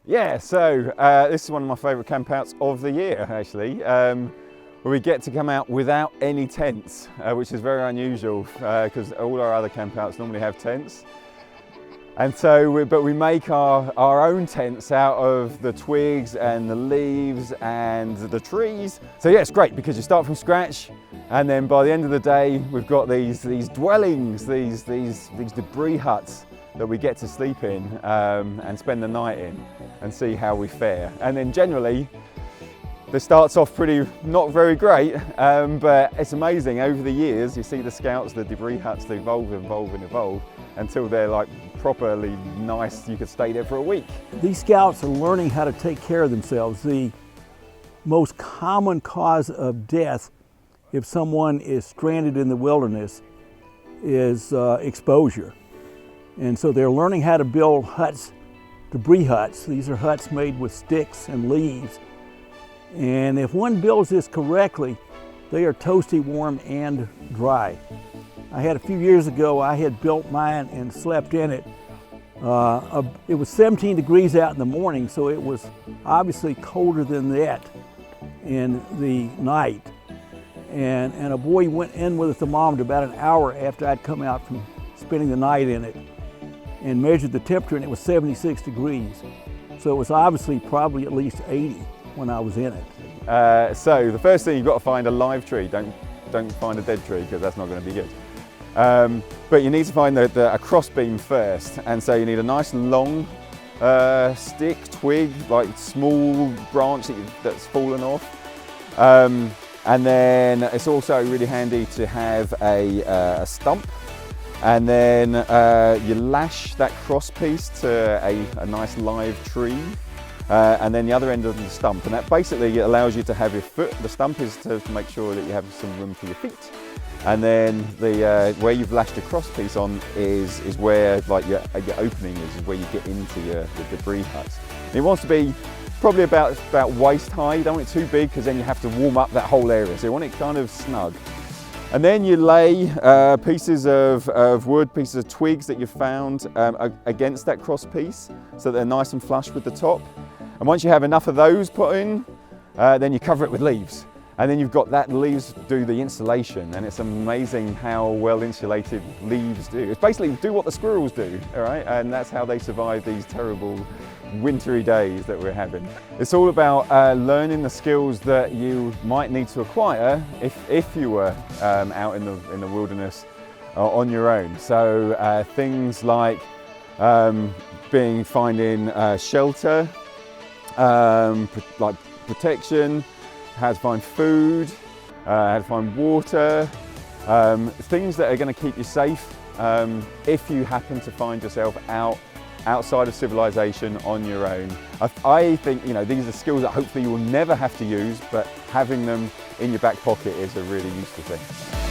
Yeah, so this is one of my favourite campouts of the year, actually, where we get to come out without any tents, which is very unusual because all our other campouts normally have tents. And so, but we make our own tents out of the twigs and the leaves and the trees. So yeah, it's great because you start from scratch, and then by the end of the day, we've got these dwellings, these debris huts that we get to sleep in and spend the night in and see how we fare. And then generally, this starts off not very great, but it's amazing. Over the years, you see the scouts, the debris huts, they evolve until they're like properly nice. You could stay there for a week. These scouts are learning how to take care of themselves. The most common cause of death if someone is stranded in the wilderness is exposure. And so they're learning how to build huts, debris huts. These are huts made with sticks and leaves. And if one builds this correctly, they are toasty, warm, and dry. I had a few years ago, I had built mine and slept in it. It was 17 degrees out in the morning, so it was obviously colder than that in the night. And a boy went in with a thermometer about an hour after I'd come out from spending the night in it and measured the temperature, and it was 76 degrees. So it was obviously probably at least 80 when I was in it. So the first thing, you've got to find a live tree. Don't find a dead tree because that's not going to be good. But you need to find a cross beam first, and so you need a nice long stick, twig, like small branch that's fallen off. And then it's also really handy to have a stump, and then you lash that cross piece to a nice live tree, and then the other end of the stump, and that basically allows you to have your foot. The stump is to make sure that you have some room for your feet, and then where you've lashed a cross piece on is where like your opening is where you get into the debris huts. And it wants to be probably about waist high. You don't want it too big because then you have to warm up that whole area. So you want it kind of snug. And then you lay pieces of wood, pieces of twigs that you've found against that cross piece so they're nice and flush with the top. And once you have enough of those put in, then you cover it with leaves. And then you've got that leaves do the insulation, and it's amazing how well insulated leaves do. It's basically do what the squirrels do, all right? And that's how they survive these terrible wintry days that we're having. It's all about learning the skills that you might need to acquire if you were out in the wilderness on your own. So things like finding shelter, like protection, how to find food, how to find water, things that are going to keep you safe if you happen to find yourself outside of civilization on your own. I think these are skills that hopefully you will never have to use, but having them in your back pocket is a really useful thing.